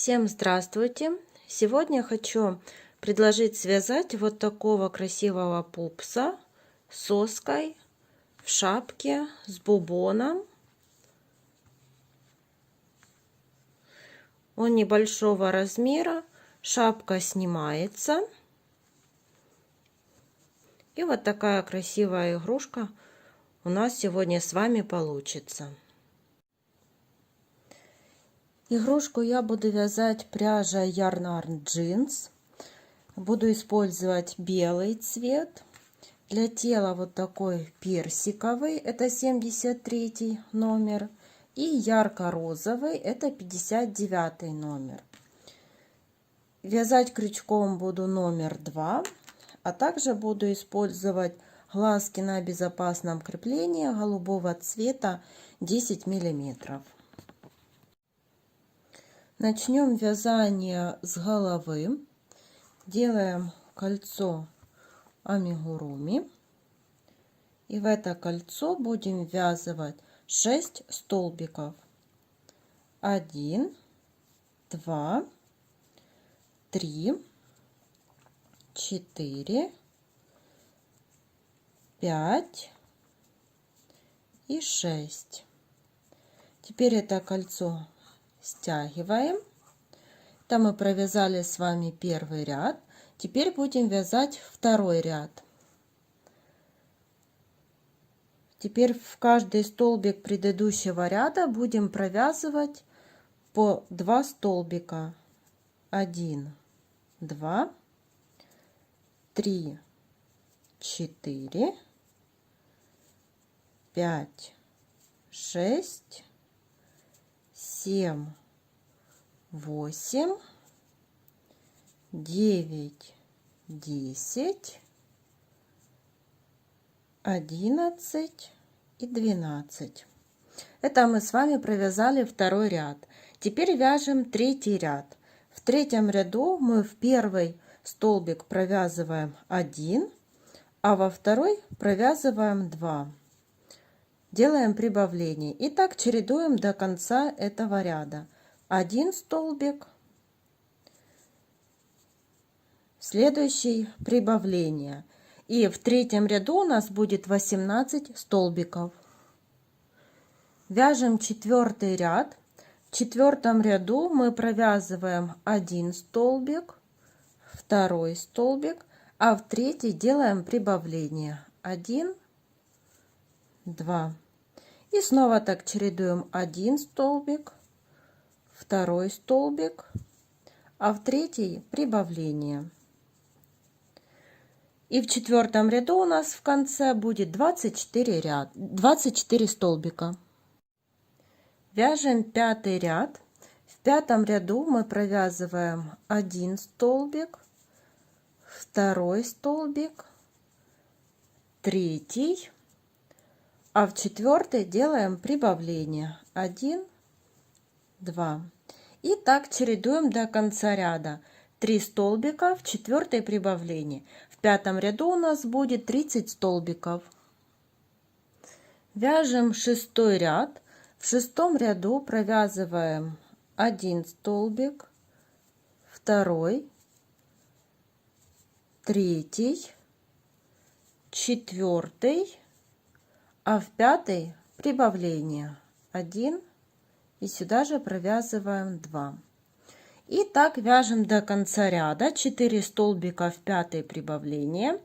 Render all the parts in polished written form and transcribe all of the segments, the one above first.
Всем здравствуйте! Сегодня хочу предложить связать вот такого красивого пупса с соской в шапке с бубоном. Он небольшого размера, шапка снимается. И вот такая красивая игрушка у нас сегодня с вами получится. Игрушку я буду вязать пряжей Yarn Jeans. Буду использовать белый цвет. Для тела вот такой персиковый, это 73 номер. И ярко-розовый, это 59 номер. Вязать крючком буду номер 2. А также буду использовать глазки на безопасном креплении голубого цвета 10 миллиметров. Начнем вязание с головы. Делаем кольцо амигуруми. И в это кольцо будем ввязывать 6 столбиков. 1, 2, 3, 4, 5 и 6. Теперь это кольцо стягиваем. Там мы провязали с вами первый ряд. Теперь будем вязать второй ряд. Теперь в каждый столбик предыдущего ряда будем провязывать по 2 столбика. 1, 2, 3, 4, 5, 6, 7, 8, 9, 10, 11 и 12. Это мы с вами провязали второй ряд. Теперь вяжем третий ряд. В третьем ряду мы в первый столбик провязываем 1, а во второй провязываем 2. Делаем прибавление. И так чередуем до конца этого ряда. 1 столбик, следующий прибавление. И в третьем ряду у нас будет 18 столбиков. Вяжем четвертый ряд. В четвертом ряду мы провязываем 1 столбик, второй столбик, а в третий делаем прибавление. 1, 2. И снова так чередуем 1 столбик, второй столбик, а в третий прибавление. И в четвертом ряду у нас в конце будет 24 столбика. Вяжем пятый ряд. В пятом ряду мы провязываем 1 столбик, второй столбик, третий, а в четвертый делаем прибавление. 1, 2. И так чередуем до конца ряда. 3 столбика в четвертое прибавление. В пятом ряду у нас будет 30 столбиков. Вяжем шестой ряд. В шестом ряду провязываем 1 столбик, второй, третий, четвертый, а в пятый прибавление 1 и сюда же провязываем 2. И так вяжем до конца ряда. 4 столбика в пятое прибавление.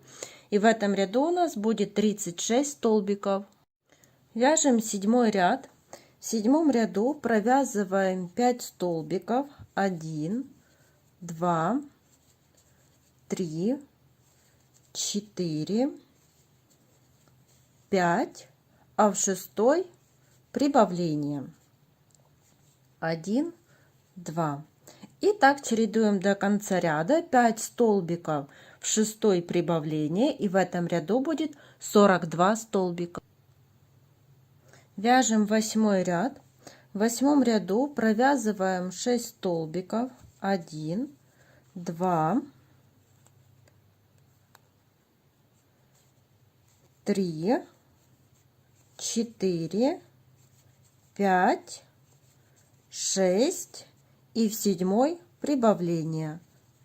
И в этом ряду у нас будет 36 столбиков. Вяжем седьмой ряд. В седьмом ряду провязываем 5 столбиков. 1, 2, 3, 4, 5, а в шестой прибавление. 1, 2. И так чередуем до конца ряда. 5 столбиков в шестой прибавление, и в этом ряду будет 42 столбика. Вяжем восьмой ряд. В восьмом ряду провязываем 6 столбиков. 1, 2, 3, 4, 5, 6 и в 7 прибавление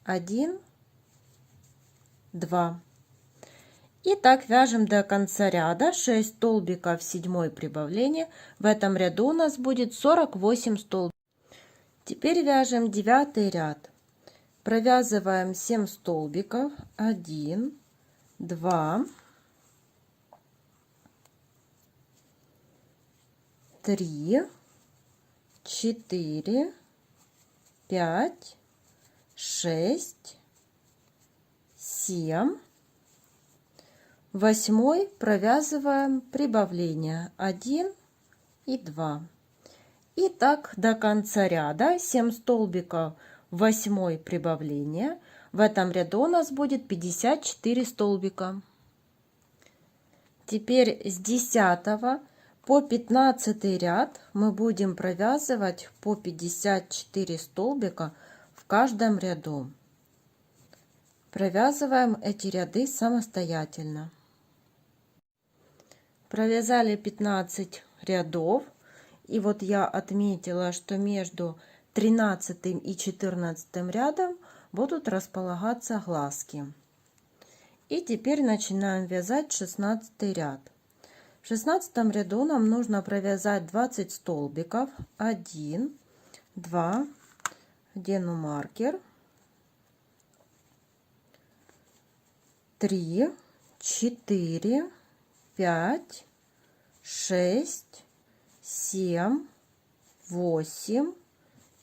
1, 2. И так вяжем до конца ряда 6 столбиков в 7 прибавление. В этом ряду у нас будет 48 столбиков. Теперь вяжем 9 ряд. Провязываем 7 столбиков. 1, 2, 3, 4, 5, 6, 7. 8 провязываем прибавление 1 и 2. И так до конца ряда 7 столбиков в 8 прибавление. В этом ряду у нас будет 54 столбика. Теперь с 10 по 15 ряд мы будем провязывать по 54 столбика в каждом ряду. Провязываем эти ряды самостоятельно. Провязали 15 рядов. И вот я отметила, что между 13 и 14 рядом будут располагаться глазки. И теперь начинаем вязать 16 ряд. В 16 ряду нам нужно провязать 20 столбиков. 1, 2, одену маркер, 3, 4, 5, 6, 7, 8,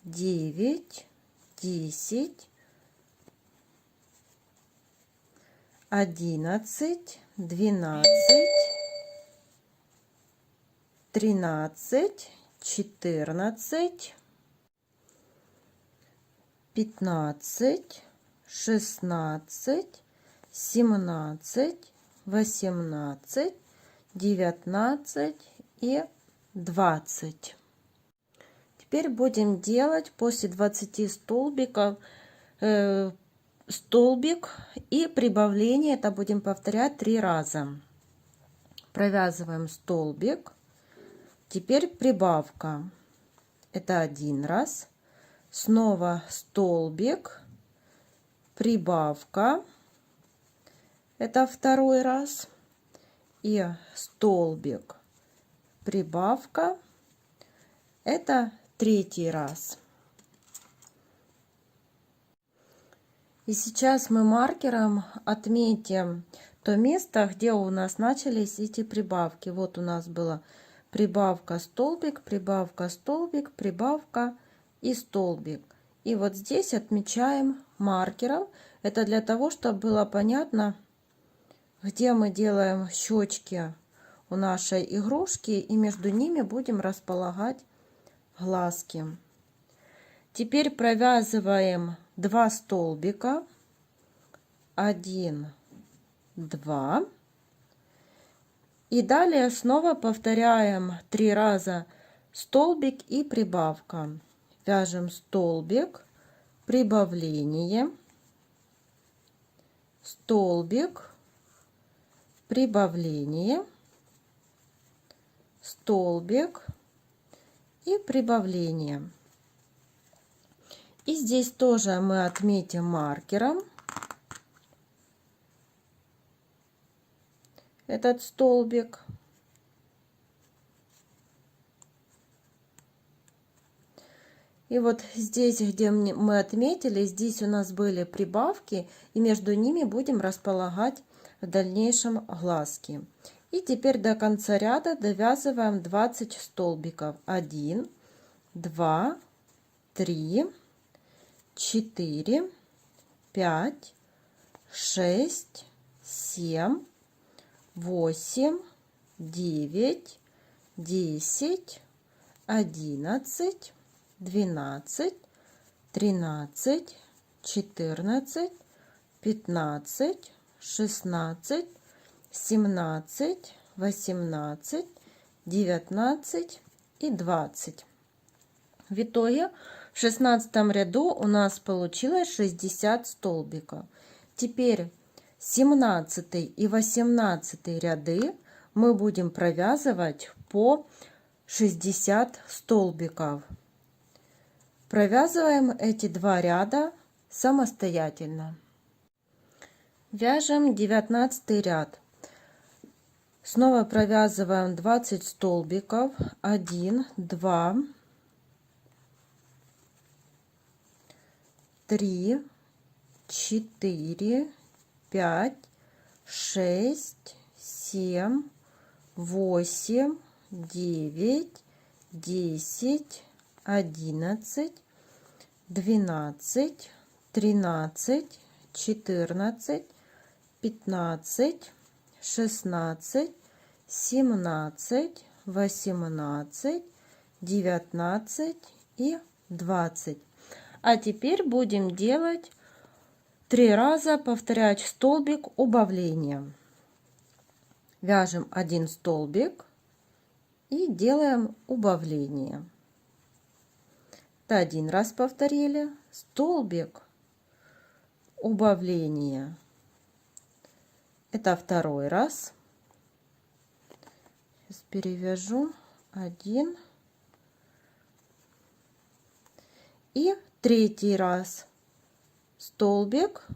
9, 10, 11, 12, 13, 14, 15, 16, 17, 18, 19 и 20. Теперь будем делать после 20 столбиков столбик и прибавление. Это будем повторять 3 раза. Провязываем столбик. Теперь прибавка. Это 1 раз. Снова столбик. Прибавка. Это 2 раз. И столбик. Прибавка. Это 3 раз. И сейчас мы маркером отметим то место, где у нас начались эти прибавки. Вот у нас была прибавка, столбик, прибавка, столбик, прибавка и столбик. И вот здесь отмечаем маркером. Это для того, чтобы было понятно, где мы делаем щечки у нашей игрушки, и между ними будем располагать глазки. Теперь провязываем 2 столбика. 1, 2. И далее снова повторяем 3 раза столбик и прибавка. Вяжем столбик, прибавление, столбик, прибавление, столбик и прибавление. И здесь тоже мы отметим маркером этот столбик. И вот здесь, где мы отметили, здесь у нас были прибавки, и между ними будем располагать в дальнейшем глазки. И теперь до конца ряда довязываем 20 столбиков. 1, 2, 3, 4, 5, 6, 7, 8, 9, 10, 11, 12, 13, 14, 15, 16, 17, 18, 19 и 20. В итоге в 16 ряду у нас получилось 60 столбиков. Теперь 17 и 18 ряды мы будем провязывать по 60 столбиков. Провязываем эти два ряда самостоятельно. Вяжем 19 ряд. Снова провязываем 20 столбиков. 1, 2, 3, 4, 5, 6, 7, 8, 9, 10, 11, 12, 13, 14, 15, 16, 17, 18, 19 и 20. А теперь будем делать 3 раза, повторять столбик убавления. Вяжем 1 столбик и делаем убавление. Это 1 раз повторили, столбик, убавление. Это 2 раз. Сейчас перевяжу 1 и 3 раз столбик,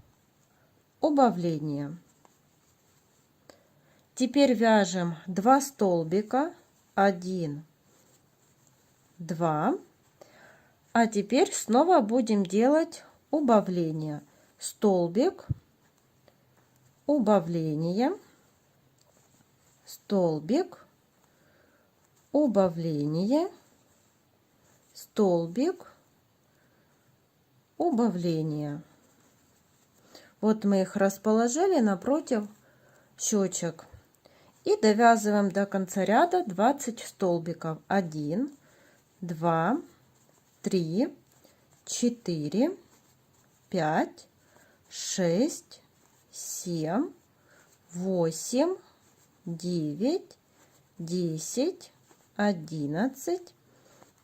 убавление. Теперь вяжем 2 столбика, 1, 2. А теперь снова будем делать убавление. Столбик, убавление, столбик, убавление, столбик, убавление. Вот мы их расположили напротив щечек. И довязываем до конца ряда 20 столбиков. 1, 2, 3, 4, 5, 6, 7, 8, 9, 10, 11,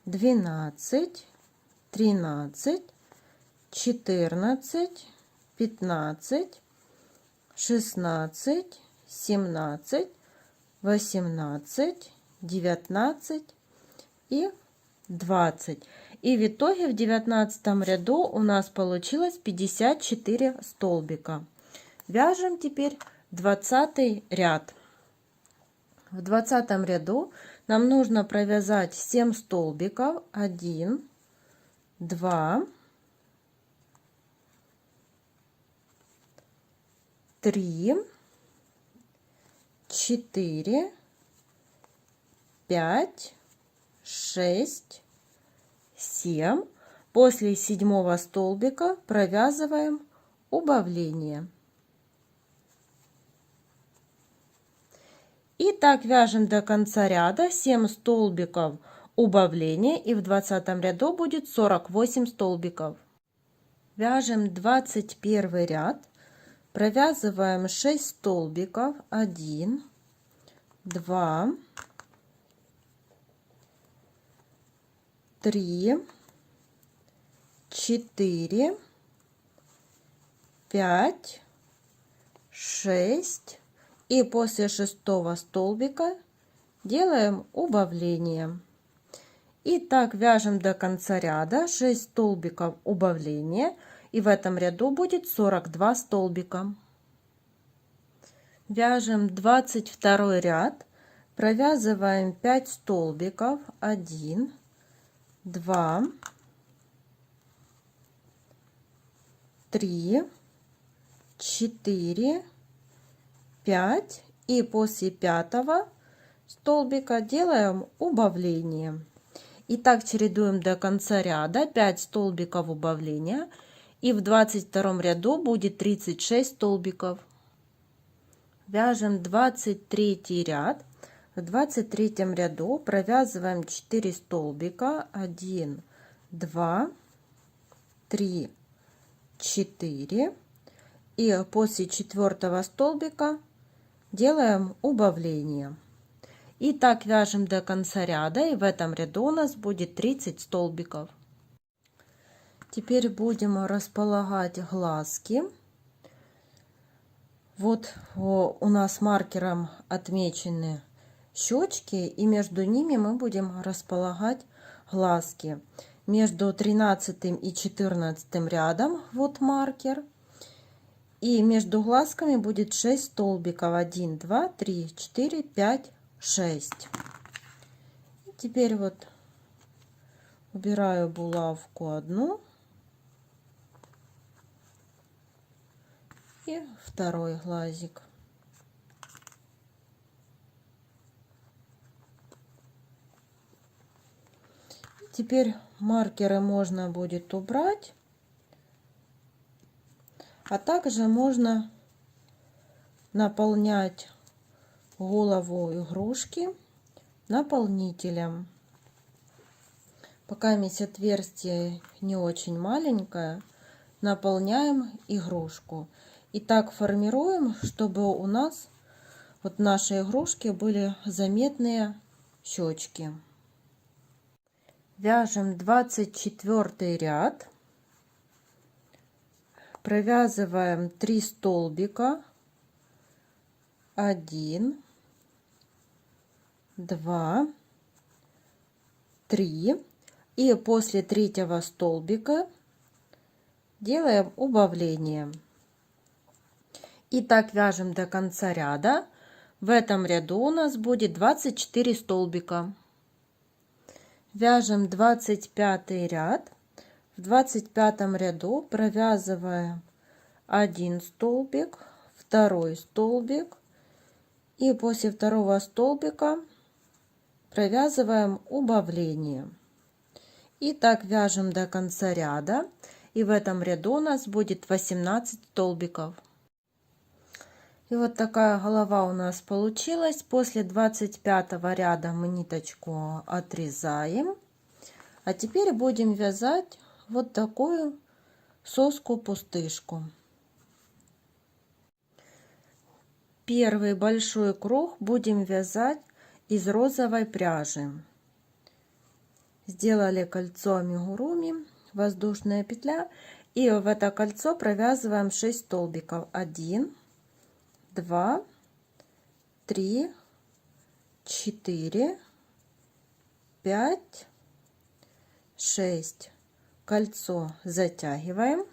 12, 13, 14, 15, 16, 17, 18, 19 и 20. И в итоге в 19 ряду у нас получилось 54 столбика. Вяжем теперь 20 ряд. В 20 ряду нам нужно провязать 7 столбиков. 1, 2, 3, 4, 5, 6, 7. После 7 столбика провязываем убавление. И так вяжем до конца ряда 7 столбиков убавления, и в 20 ряду будет 48 столбиков. Вяжем 21 ряд. Провязываем 6 столбиков. 1, 2, 3, 4, 5, 6. И после 6 столбика делаем убавление. И так вяжем до конца ряда 6 столбиков убавления. И в этом ряду будет 42 столбика. Вяжем 22 ряд. Провязываем 5 столбиков. 1, 2, 3, 4, 5. И после 5 столбика делаем убавление. И так чередуем до конца ряда 5 столбиков убавления. И в 22 ряду будет 36 столбиков. Вяжем 23 ряд. В 23 ряду провязываем 4 столбика. 1, 2, 3, 4. И после 4 столбика делаем убавление. И так вяжем до конца ряда. И в этом ряду у нас будет 30 столбиков. Теперь будем располагать глазки. Вот у нас маркером отмечены щечки, и между ними мы будем располагать глазки. между 13 и 14 рядом, вот маркер. И между глазками будет 6 столбиков. 1, 2, 3, 4, 5, 6. И теперь вот убираю булавку одну и второй глазик. Теперь маркеры можно будет убрать, а также можно наполнять голову игрушки наполнителем. Пока отверстие не очень маленькое, наполняем игрушку. И так формируем, чтобы у нас вот в нашей игрушке были заметные щечки. Вяжем 24 ряд, провязываем 3 столбика, 1, 2, 3, и после третьего столбика делаем убавление. И так вяжем до конца ряда. В этом ряду у нас будет 24 столбика. Вяжем 25 ряд. В 25 ряду провязываем 1 столбик, 2 столбик, и после второго столбика провязываем убавление. И так вяжем до конца ряда. И в этом ряду у нас будет 18 столбиков. И вот такая голова у нас получилась. После 25 ряда мы ниточку отрезаем. А теперь будем вязать вот такую соску-пустышку. Первый большой круг будем вязать из розовой пряжи. Сделали кольцо амигуруми, воздушная петля, и в это кольцо провязываем 6 столбиков. 1, 2, 3, 4, 5, 6. Кольцо затягиваем.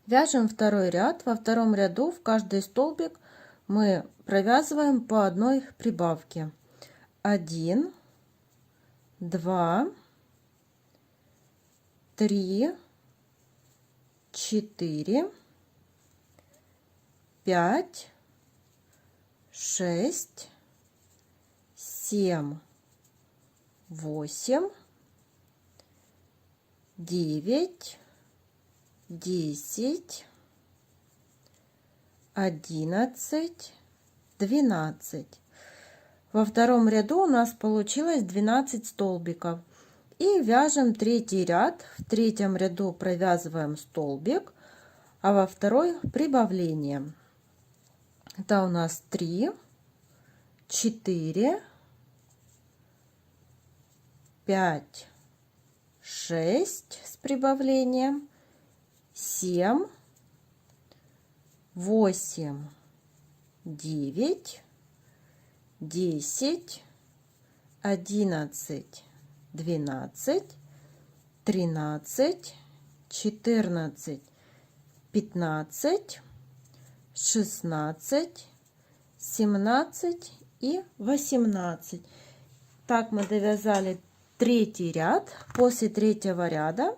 Вяжем второй ряд. Во втором ряду в каждый столбик мы провязываем по одной прибавке. 1, 2, 3, 4, 5, 6, 7, 8, 9, 10, 11, 12. Во втором ряду у нас получилось 12 столбиков. И вяжем третий ряд. В третьем ряду провязываем столбик, а во второй прибавление. Это у нас 3, 4, 5, 6 с прибавлением, 7, 8, 9, 10, 11, 12, 13, 14, 15, 16, 17 и 18. Так мы довязали третий ряд. После третьего ряда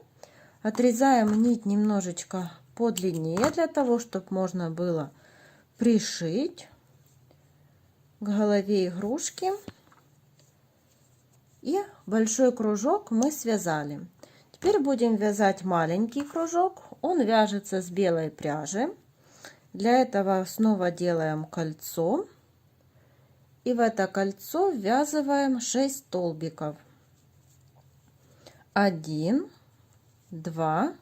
отрезаем нить немножечко подлиннее, для того, чтобы можно было пришить к голове игрушки. И большой кружок мы связали. Теперь будем вязать маленький кружок. Он вяжется с белой пряжи. Для этого снова делаем кольцо. И в это кольцо ввязываем 6 столбиков. 1, 2,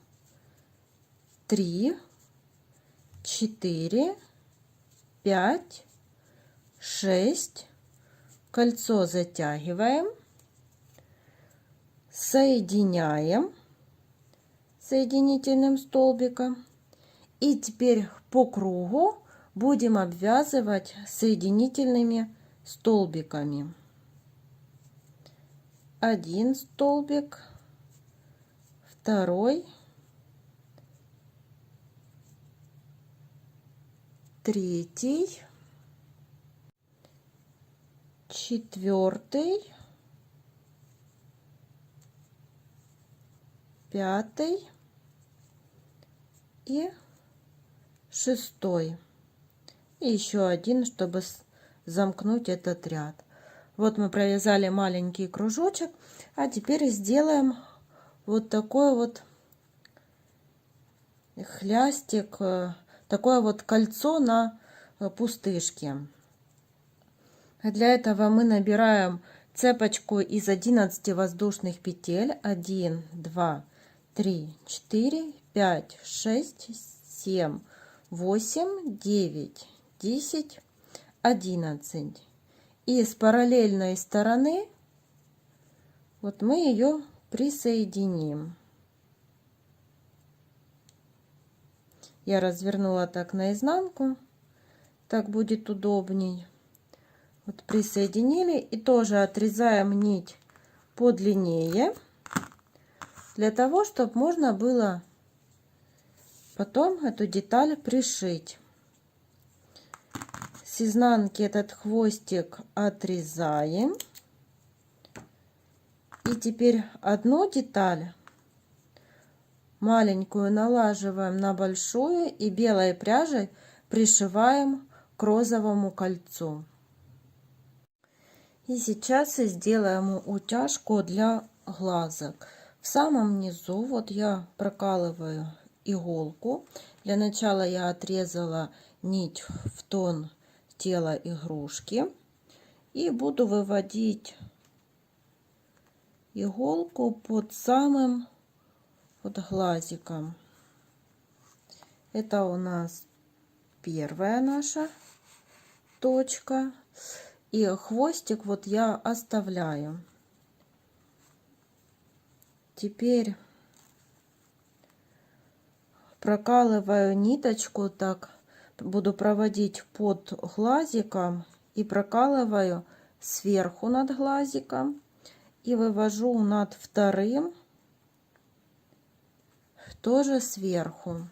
3, 4, 5, 6. Кольцо затягиваем. Соединяем соединительным столбиком. И теперь по кругу будем обвязывать соединительными столбиками. 1 столбик, второй, третий, четвертый, пятый и шестой. И еще один, чтобы замкнуть этот ряд. Вот мы провязали маленький кружочек, а теперь сделаем вот такой вот хлястик, такое вот кольцо на пустышке. Для этого мы набираем цепочку из 11 воздушных петель. 1, 2, 3, 4, 5, 6, 7, 8, 9, 10, 11. И с параллельной стороны вот мы ее присоединим. Я развернула так наизнанку, так будет удобней. Вот присоединили и тоже отрезаем нить подлиннее, для того, чтобы можно было потом эту деталь пришить. С изнанки этот хвостик отрезаем. И теперь одну деталь маленькую налаживаем на большую и белой пряжей пришиваем к розовому кольцу. И сейчас сделаем утяжку для глазок. В самом низу вот я прокалываю иголку. Для начала я отрезала нить в тон тела игрушки и буду выводить иголку под самым вот глазиком. Это у нас первая наша точка. И хвостик вот я оставляю. Теперь прокалываю ниточку, так буду проводить под глазиком и прокалываю сверху над глазиком и вывожу над вторым тоже сверху.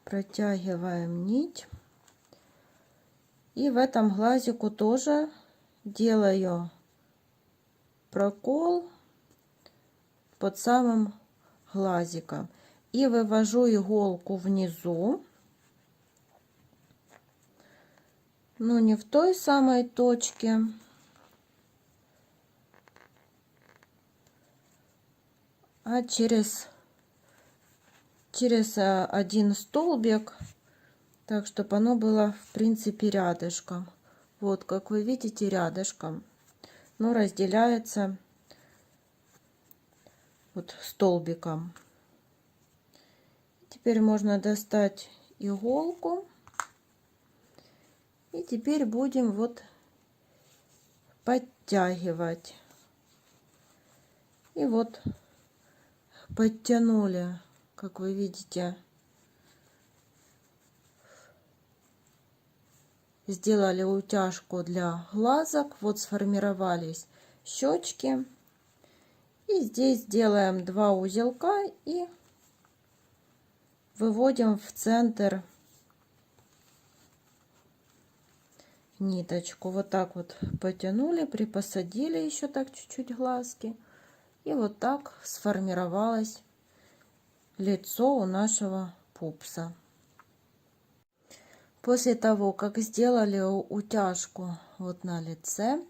Протягиваем нить и в этом глазику тоже делаю прокол под самым глазиком и вывожу иголку внизу, но не в той самой точке, а через один столбик, так чтобы оно было в принципе рядышком. Вот как вы видите, рядышком, но разделяется вот столбиком. Теперь можно достать иголку и теперь будем вот подтягивать. И вот подтянули, как вы видите, сделали утяжку для глазок, вот сформировались щечки, и здесь делаем 2 узелка и выводим в центр ниточку. Вот так вот потянули, припосадили еще так чуть-чуть глазки, и вот так сформировалось лицо у нашего пупса. После того, как сделали утяжку вот на лице,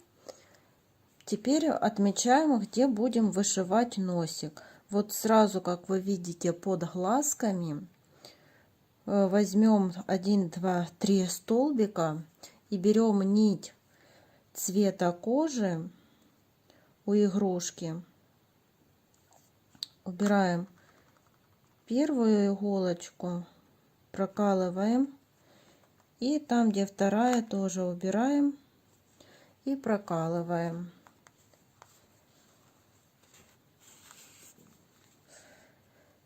теперь отмечаем, где будем вышивать носик. Вот сразу, как вы видите, под глазками возьмем 1, 2, 3 столбика и берем нить цвета кожи у игрушки. Убираем первую иголочку, прокалываем, и там, где вторая, тоже убираем и прокалываем.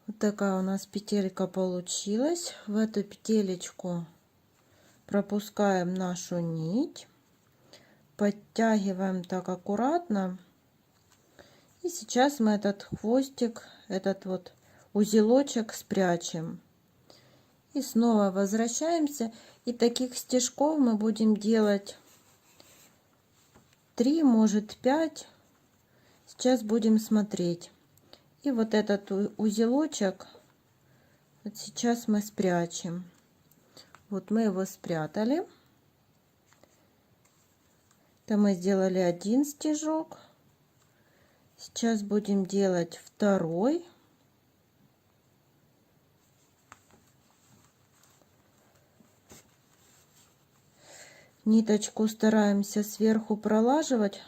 Вот такая у нас петелька получилась. В эту петелечку пропускаем нашу нить, подтягиваем так аккуратно. И сейчас мы этот хвостик, этот вот узелочек спрячем. И снова возвращаемся. И таких стежков мы будем делать 3, может 5. Сейчас будем смотреть. И вот этот узелочек вот сейчас мы спрячем. Вот мы его спрятали. Это мы сделали один стежок. Сейчас будем делать второй. Ниточку стараемся сверху пролаживать,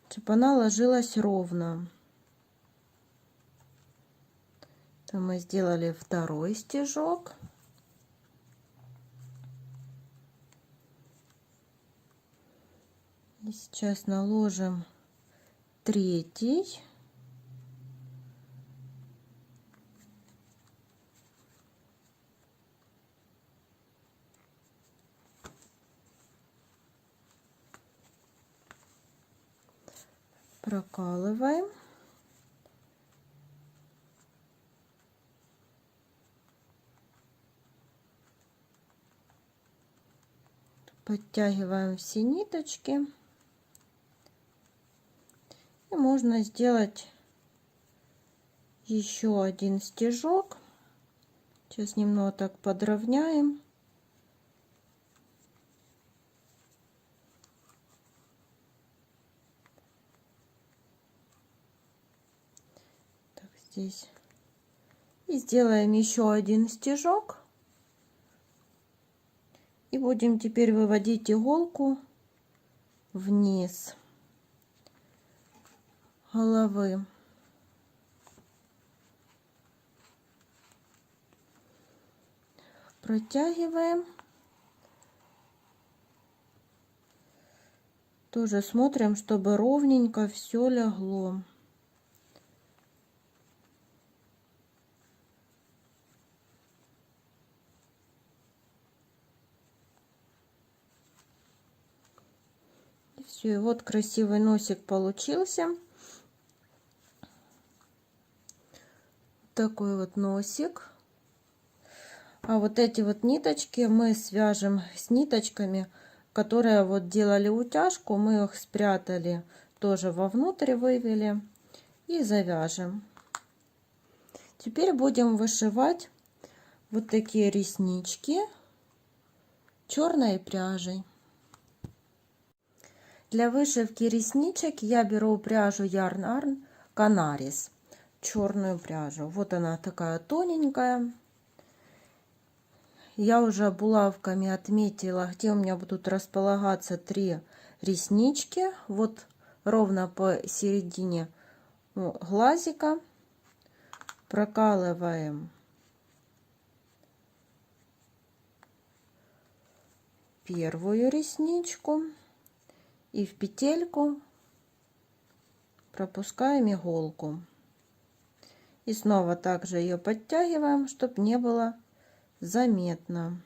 чтобы она ложилась ровно. Это мы сделали второй стежок. И сейчас наложим третий. Прокалываем. Подтягиваем все ниточки. И можно сделать еще один стежок. Сейчас немного так подровняем. Так, здесь. И сделаем еще один стежок. И будем теперь выводить иголку вниз головы. Протягиваем. Тоже смотрим, чтобы ровненько все легло. И все, и вот красивый носик получился. Такой вот носик. А вот эти вот ниточки мы свяжем с ниточками, которые вот делали утяжку. Мы их спрятали, тоже вовнутрь вывели и завяжем. Теперь будем вышивать вот такие реснички черной пряжей. Для вышивки ресничек я беру пряжу Yarn Arn Canaris, черную пряжу. Вот она такая тоненькая. Я уже булавками отметила, где у меня будут располагаться 3 реснички. Вот ровно посередине глазика прокалываем первую ресничку и в петельку пропускаем иголку. И снова также ее подтягиваем, чтобы не было заметно.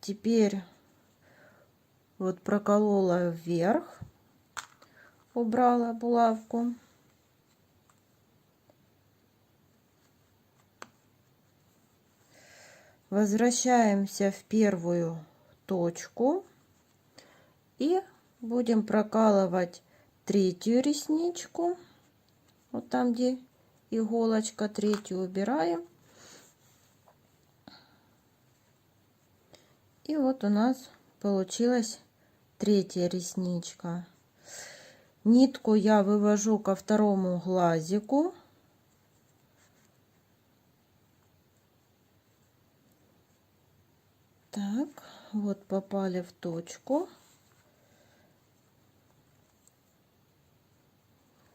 Теперь вот проколола вверх, убрала булавку. Возвращаемся в первую точку и будем прокалывать третью ресничку. Вот там, где иголочка, третью убираем. И вот у нас получилась третья ресничка. Нитку я вывожу ко второму глазику. Так, вот попали в точку.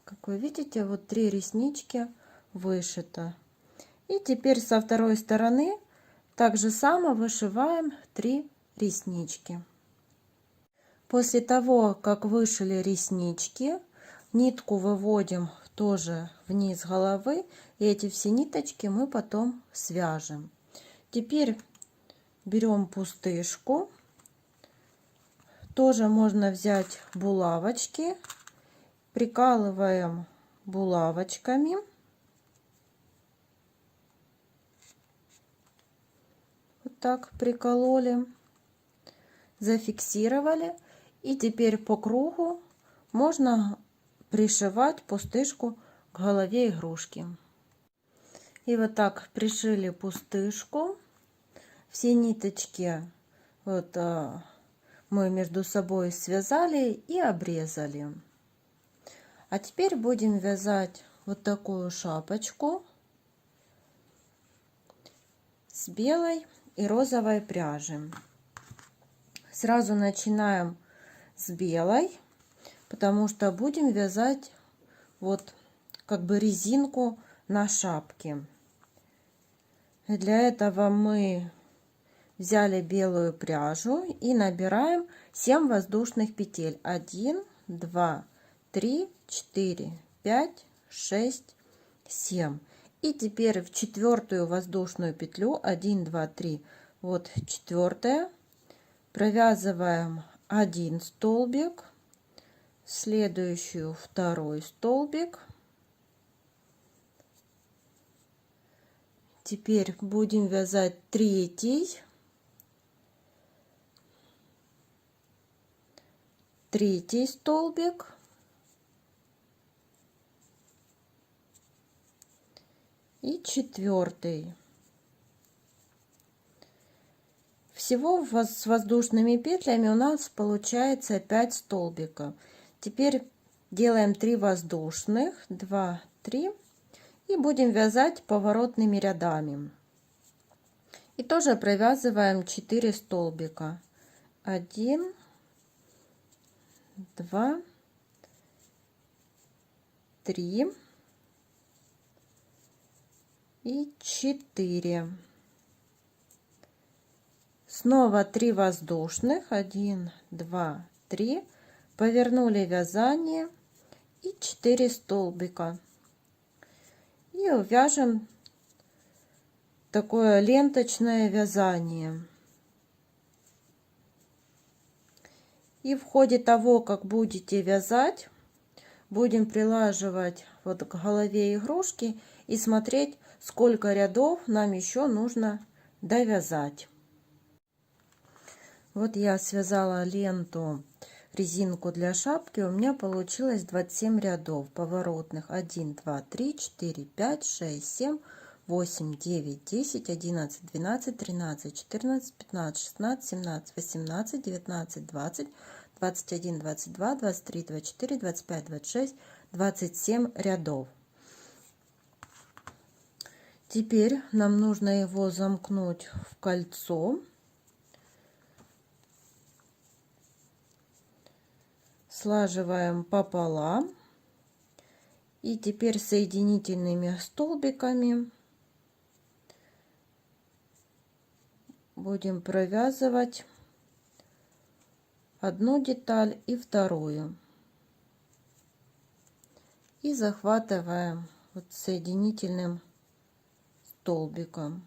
Как вы видите, вот 3 реснички вышито. И теперь со второй стороны так же само вышиваем 3 реснички. После того, как вышили реснички, нитку выводим тоже вниз головы, и эти все ниточки мы потом свяжем. Теперь берем пустышку Тоже можно взять булавочки, прикалываем булавочками. Вот так прикололи, зафиксировали. И теперь по кругу можно пришивать пустышку к голове игрушки. И вот так пришили пустышку. Все ниточки вот мы между собой связали и обрезали. А теперь будем вязать вот такую шапочку с белой и розовой пряжи. Сразу начинаем с белой, потому что будем вязать вот как бы резинку на шапке. И для этого мы взяли белую пряжу и набираем 7 воздушных петель. 1, 2, 3, 4, 5, 6, 7. И теперь в четвертую воздушную петлю 1, 2, 3, вот четвертая, провязываем 1 столбик, следующую второй столбик. Теперь будем вязать третий столбик и четвертый. Всего с воздушными петлями у нас получается 5 столбиков. Теперь делаем 3 воздушных, 2, 3, и будем вязать поворотными рядами. И тоже провязываем 4 столбика. 1, 2, 3 и 4. Снова 3 воздушных, 1, 2, 3, повернули вязание и 4 столбика. И вяжем такое ленточное вязание. И в ходе того, как будете вязать, будем прилаживать вот к голове игрушки и смотреть, сколько рядов нам еще нужно довязать. Вот я связала ленту, резинку для шапки, у меня получилось 27 рядов поворотных. 1, 2, 3, 4, 5, 6, 7, 8, 9, 10, 11, 12, 13, 14, 15, 16, 17, 18, 19, 20, 21, 22, 23, 24, 25, 26, 27 рядов. Теперь нам нужно его замкнуть в кольцо. Слаживаем пополам. И теперь соединительными столбиками будем провязывать одну деталь и вторую. И захватываем вот соединительным столбиком.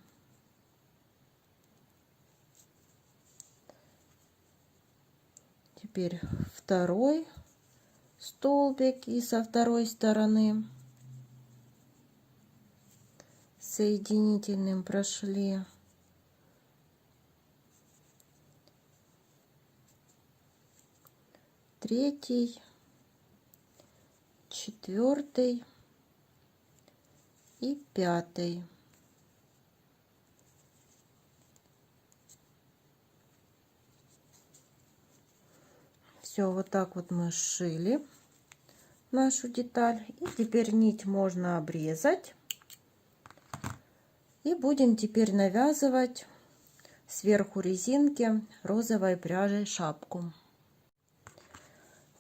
Теперь второй столбик и со второй стороны соединительным прошли. Третий, четвертый и пятый. Все, вот так вот мы сшили нашу деталь. И теперь нить можно обрезать. И будем теперь навязывать сверху резинки розовой пряжей шапку.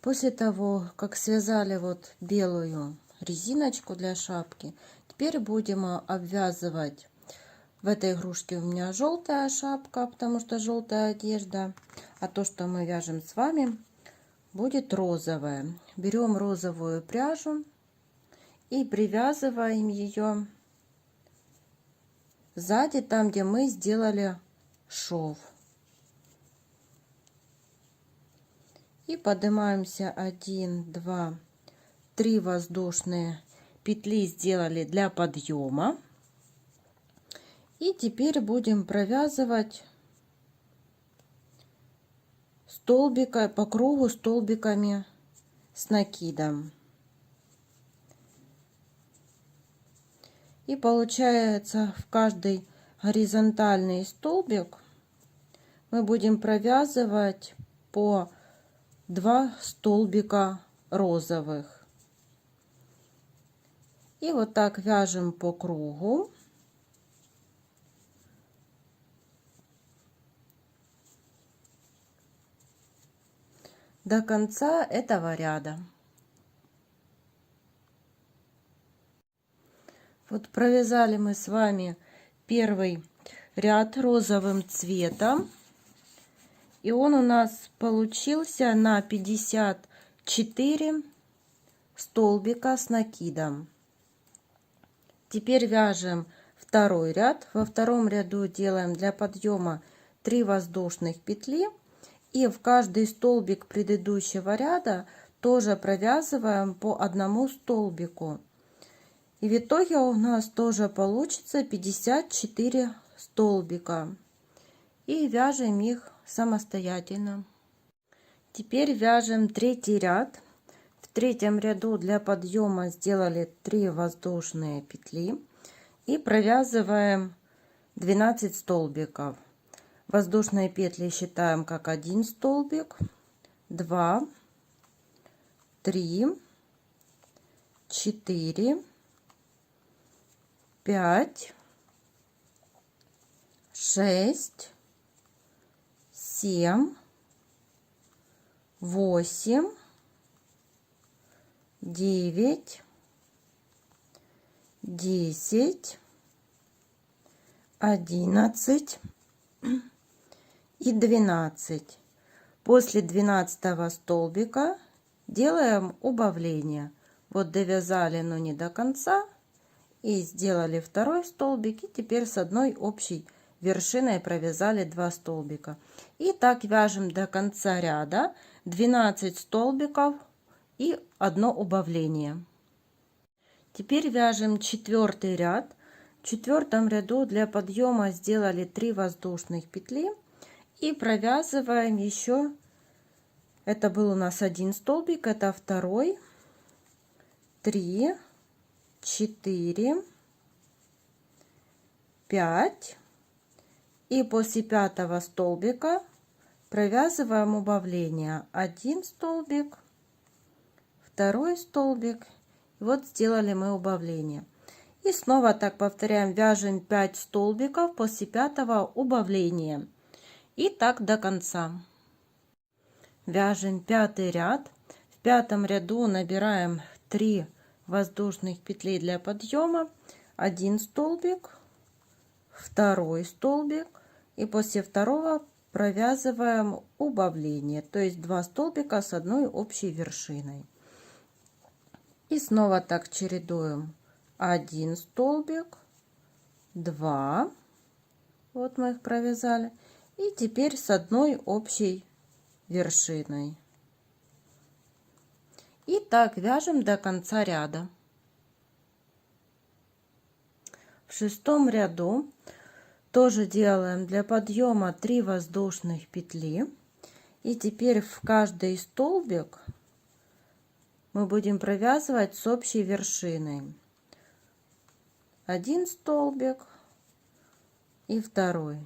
После того, как связали вот белую резиночку для шапки, теперь будем обвязывать. В этой игрушке у меня желтая шапка, потому что желтая одежда. А то, что мы вяжем с вами, будет розовая. Берем розовую пряжу и привязываем ее сзади, там, где мы сделали шов. И поднимаемся 1, 2, 3 воздушные петли сделали для подъема. И теперь будем провязывать столбика по кругу столбиками с накидом. И получается, в каждый горизонтальный столбик мы будем провязывать по 2 столбика розовых. И вот так вяжем по кругу. До конца этого ряда. Вот провязали мы с вами первый ряд розовым цветом. И он у нас получился на 54 столбика с накидом. Теперь вяжем второй ряд. Во втором ряду делаем для подъема 3 воздушных петли. И в каждый столбик предыдущего ряда тоже провязываем по одному столбику. И в итоге у нас тоже получится 54 столбика. И вяжем их самостоятельно. Теперь вяжем третий ряд. В третьем ряду для подъема сделали 3 воздушные петли и провязываем 12 столбиков. Воздушные петли считаем как 1 столбик, 2, 3, 4, 5, 6, 7, 8, 9, 10, 11 и 12. После 12 столбика делаем убавление. Вот довязали, но не до конца, и сделали второй столбик, и теперь с одной общей вершиной провязали 2 столбика. И так вяжем до конца ряда 12 столбиков и 1 убавление. Теперь вяжем четвертый ряд. В четвертом ряду для подъема сделали 3 воздушных петли и провязываем еще, это был у нас 1 столбик, это второй, 3, 4, 5, и после 5 столбика провязываем убавление: 1 столбик, 2 столбик. Вот сделали мы убавление. И снова так повторяем, вяжем 5 столбиков после 5 убавления. И так до конца. Вяжем 5 ряд. В 5 ряду набираем 3 воздушных петли для подъема, 1 столбик, 2 столбик, и после 2 провязываем убавление, то есть 2 столбика с одной общей вершиной. И снова так чередуем: 1 столбик, 2, вот мы их провязали, и теперь с одной общей вершиной. И так вяжем до конца ряда. В 6 ряду тоже делаем для подъема 3 воздушных петли, и теперь в каждый столбик мы будем провязывать с общей вершиной: 1 столбик и 2,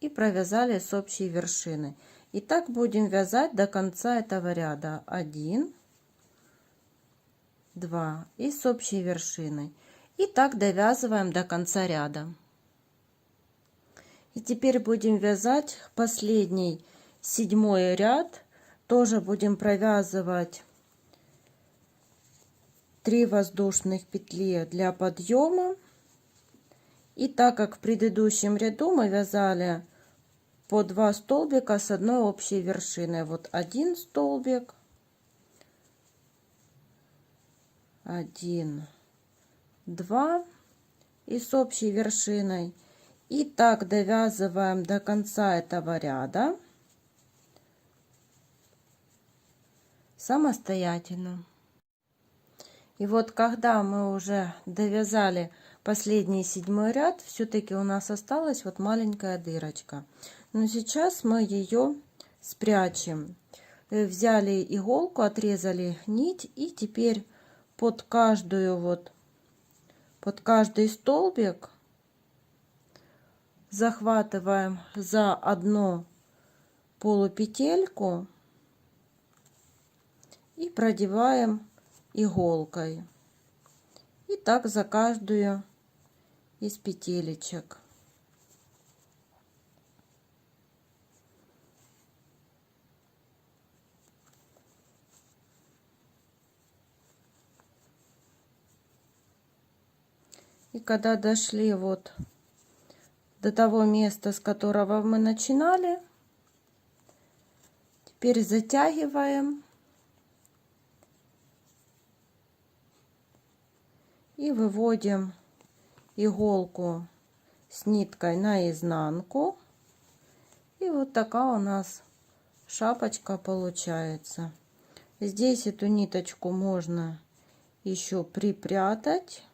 и провязали с общей вершины. И так будем вязать до конца этого ряда: 1, 2 и с общей вершиной. И так довязываем до конца ряда. И теперь будем вязать последний 7 ряд. Тоже будем провязывать 3 воздушных петли для подъема. И так как в предыдущем ряду мы вязали по 2 столбика с одной общей вершиной, вот 1 столбик, 1, 2 и с общей вершиной. И так довязываем до конца этого ряда. самостоятельно. И вот когда мы уже довязали последний 7-й ряд, все-таки у нас осталась вот маленькая дырочка. Но сейчас мы ее спрячем. Взяли иголку, отрезали нить, и теперь под каждый столбик захватываем за одну полупетельку и продеваем иголкой. И так за каждую из петелечек. И когда дошли вот до того места, с которого мы начинали, теперь затягиваем и выводим иголку с ниткой наизнанку. И вот такая у нас шапочка получается. Здесь эту ниточку можно еще припрятать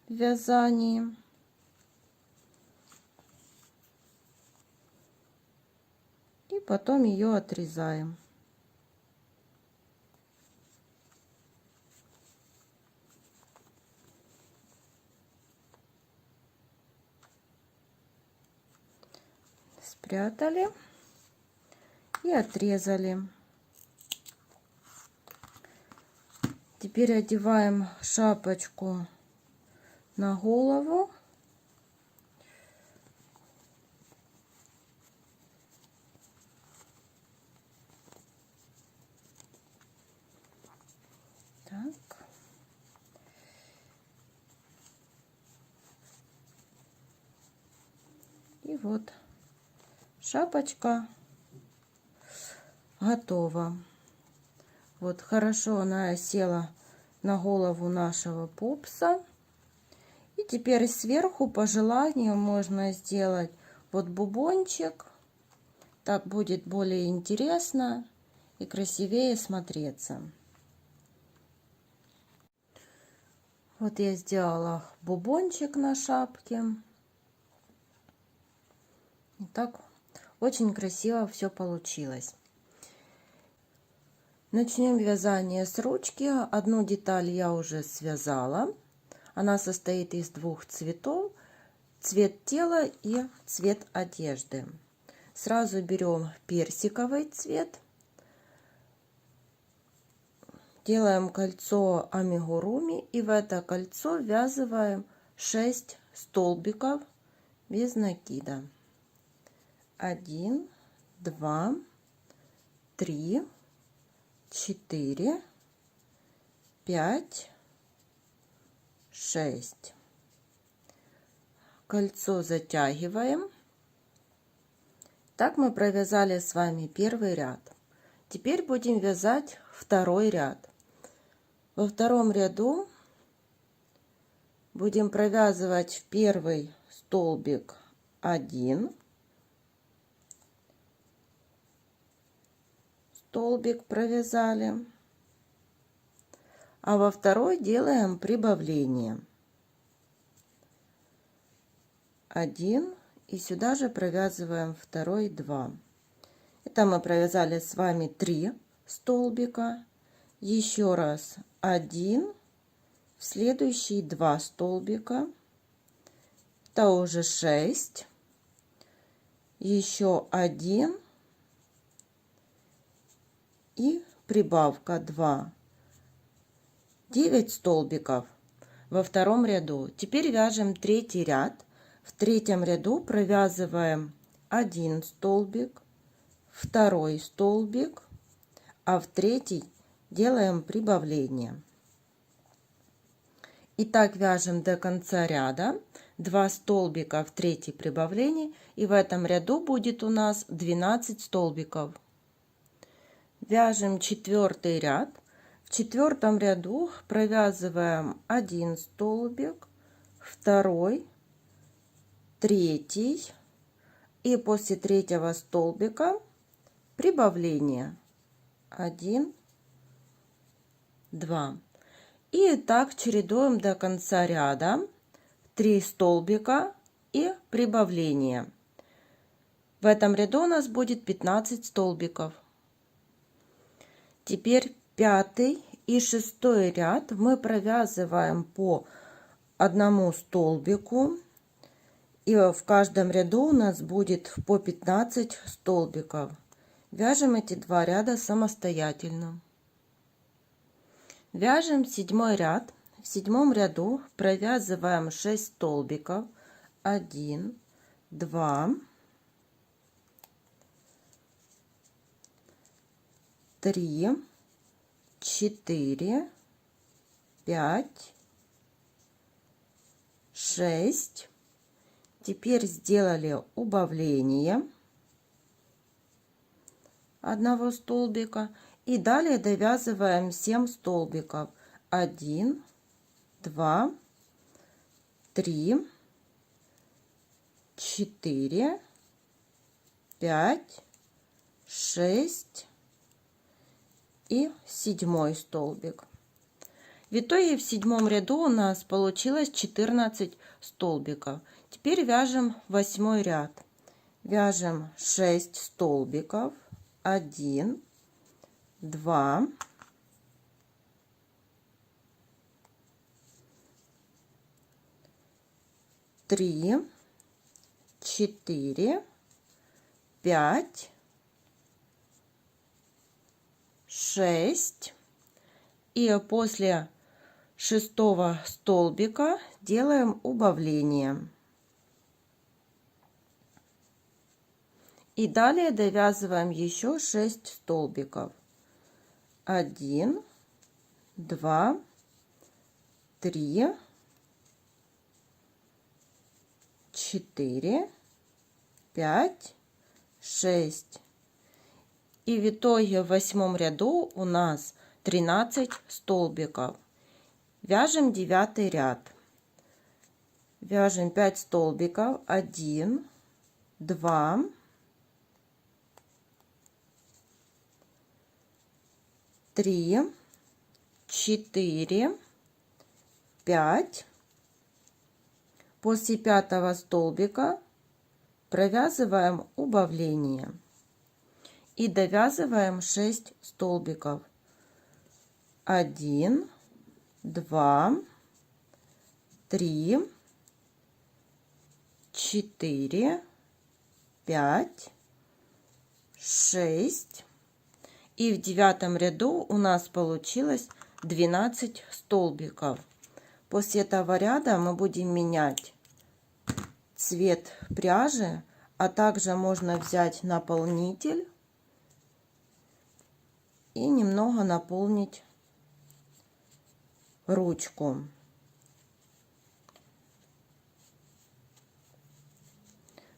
в вязании. И потом ее отрезаем. Спрятали и отрезали. Теперь одеваем шапочку на голову. Так. И вот шапочка готова. Вот хорошо она села на голову нашего пупса. И теперь сверху по желанию можно сделать вот бубончик. Так будет более интересно и красивее смотреться. Вот я сделала бубончик на шапке. И так очень красиво все получилось. Начнем вязание с ручки. Одну деталь я уже связала. Она состоит из двух цветов: цвет тела и цвет одежды. Сразу берем персиковый цвет, делаем кольцо амигуруми и в это кольцо ввязываем 6 столбиков без накида. 1, 2, 3, 4, 5, 6. Кольцо затягиваем. Так мы провязали с вами первый ряд. Теперь будем вязать второй ряд. Во втором ряду будем провязывать в первый столбик 1 столбик провязали, а во второй делаем прибавление 1 и сюда же провязываем второй 2. Это мы провязали с вами 3 столбика, еще раз 1, в следующие 2 столбика, это уже 6, еще 1 и прибавка 2, 9 столбиков во втором ряду. Теперь вяжем третий ряд. В третьем ряду провязываем 1 столбик, второй столбик, а в третий делаем прибавление. И так вяжем до конца ряда. 2 столбика в третье прибавление, и в этом ряду будет у нас 12 столбиков. Вяжем четвертый ряд. В четвертом ряду провязываем 1 столбик, второй, третий, и после третьего столбика прибавление 1, 2. И так чередуем до конца ряда 3 столбика и прибавление. В этом ряду у нас будет 15 столбиков. Теперь 5 и 6 ряд мы провязываем по одному столбику. И в каждом ряду у нас будет по 15 столбиков. Вяжем эти два ряда самостоятельно. Вяжем 7 ряд. В 7 ряду провязываем 6 столбиков. 1, 2, 3, 4, 5, 6. Теперь сделали убавление одного столбика и далее довязываем 7 столбиков. 1, 2, 3, 4, 5, 6 и 7 столбик. В итоге в 7 ряду у нас получилось 14 столбиков. Теперь вяжем 8 ряд. Вяжем 6 столбиков. 1, 2, 3, 4, 5, 6. И после 6-го столбика делаем убавление. И далее довязываем еще 6 столбиков. 1, 2, 3, 4, 5, 6. И в итоге в 8 ряду у нас 13 столбиков. Вяжем 9 ряд. Вяжем 5 столбиков. 1, 2, 3, 4, 5. После 5-го столбика провязываем убавление и довязываем 6 столбиков. 1, 2, 3, 4, 5, 6. И в 9 ряду у нас получилось 12 столбиков. После этого ряда мы будем менять цвет пряжи, а также можно взять наполнитель и немного наполнить ручку.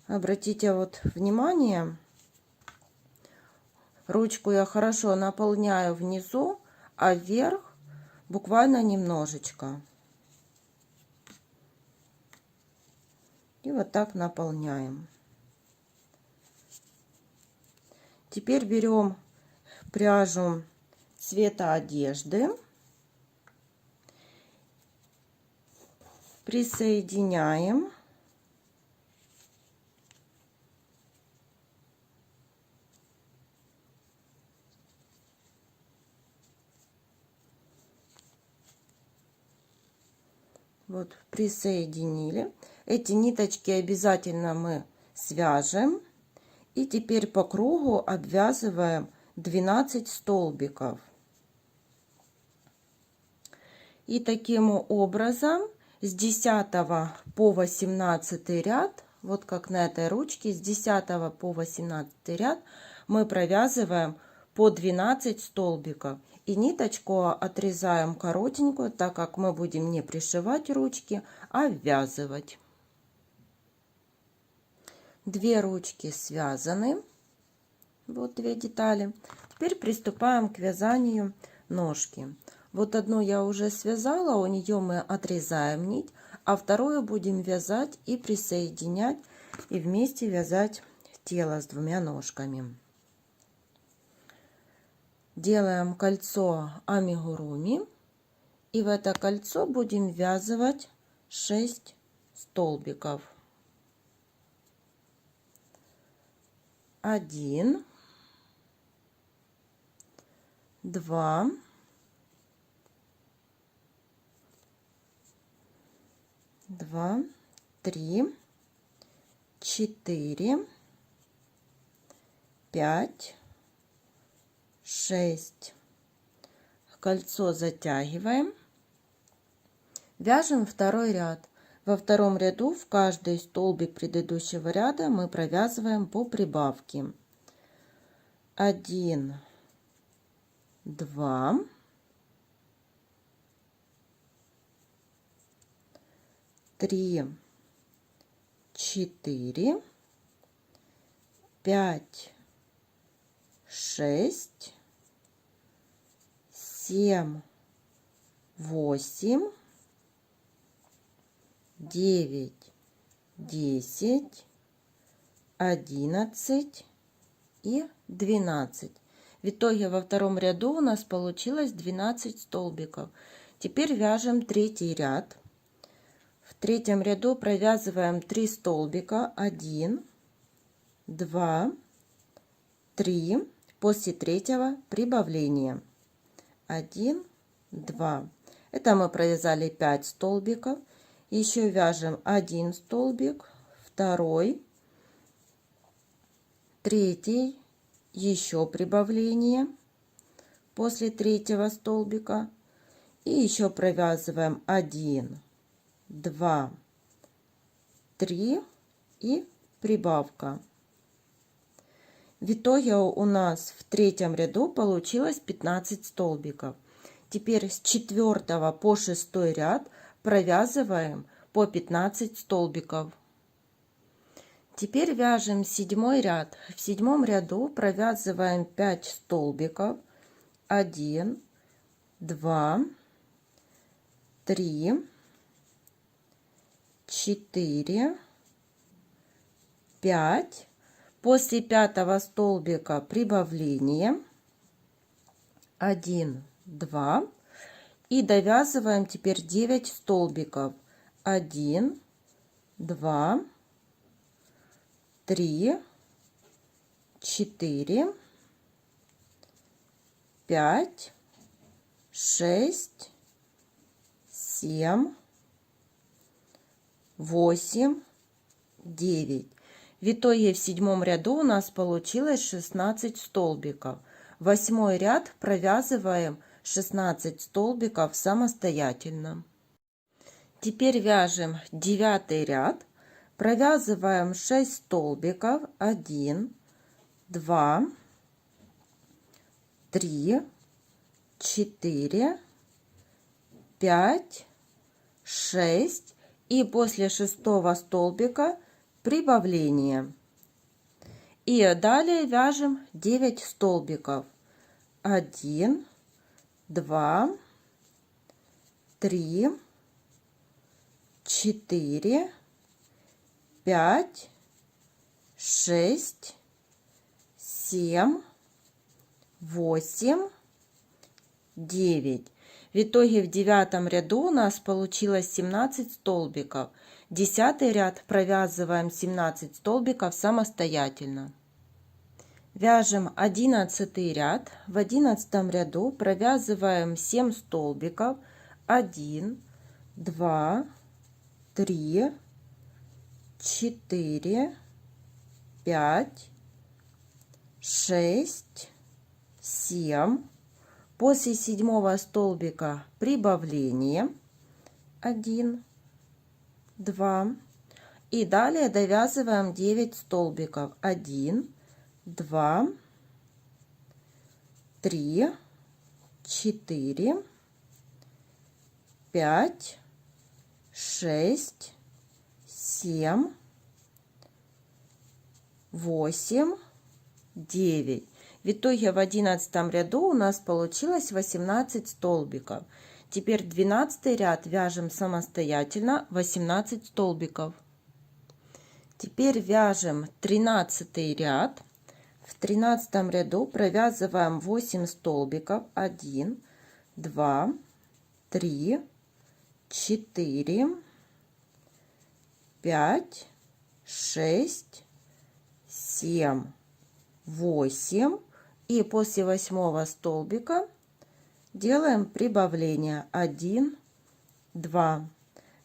Обратите вот внимание, ручку я хорошо наполняю внизу, а вверх буквально немножечко. И вот так наполняем. Теперь берем пряжу цвета одежды, присоединяем. Вот присоединили. Эти ниточки обязательно мы свяжем. И теперь по кругу обвязываем 12 столбиков. И таким образом с 10 по 18 ряд, вот как на этой ручке, с 10 по 18 ряд мы провязываем по 12 столбиков. И ниточку отрезаем коротенькую, так как мы будем не пришивать ручки, а ввязывать. 2 ручки связаны. Вот 2 детали. Теперь приступаем к вязанию ножки. Вот одну я уже связала, у нее мы отрезаем нить, а вторую будем вязать и присоединять, и вместе вязать тело с 2 ножками. делаем кольцо амигуруми. И в это кольцо будем ввязывать 6 столбиков. 1, 2, 2, 3, 4, 5, 6. Кольцо затягиваем. Вяжем второй ряд. Во втором ряду в каждый столбик предыдущего ряда мы провязываем по прибавке. 1, 2, 3, 4, 5, 6, 7, 8, 9, 10, 11 и 12. В итоге во втором ряду у нас получилось 12 столбиков. Теперь вяжем третий ряд. В третьем ряду провязываем 3 столбика. 1, 2, 3. После третьего прибавления. 1, 2. Это мы провязали 5 столбиков. Еще вяжем 1 столбик, второй, третий, еще прибавление после третьего столбика. И еще провязываем 1, 2, 3 и прибавка. В итоге у нас в третьем ряду получилось 15 столбиков. Теперь с 4 по 6 ряд провязываем по 15 столбиков. Теперь вяжем 7 ряд. В 7 ряду провязываем 5 столбиков. 1, 2, 3, 4, 5. После 5 столбика прибавление. 1, 2. И довязываем теперь 9 столбиков. 1, 2, 3, 4, 5, 6, 7, 8, 9. В итоге в 7 ряду у нас получилось 16 столбиков. 8 ряд провязываем 16 столбиков самостоятельно. Теперь вяжем 9 ряд. Провязываем 6 столбиков. 1, 2, 3, 4, 5, 6. И после 6 столбика прибавление. И далее вяжем 9 столбиков. 1, 2, 3, 4, 5, 6, 7, 8, 9. В итоге в 9 ряду у нас получилось 17 столбиков. 10 ряд провязываем 17 столбиков самостоятельно. Вяжем 11 ряд. В 11 ряду провязываем 7 столбиков. 1, 2, 3, 4, 5, 6, 7. После 7 столбика прибавление. 1, 2. И далее довязываем 9 столбиков. 1, 2, 3, 4, 5, 6, 7, 8, 9. В итоге в 11 ряду у нас получилось 18 столбиков. Теперь 12 ряд вяжем самостоятельно 18 столбиков. Теперь вяжем 13 ряд. в 13 ряду провязываем 8 столбиков. 1, 2, 3, 4, 5, 6, 7, 8. И после 8 столбика делаем прибавление 1, 2.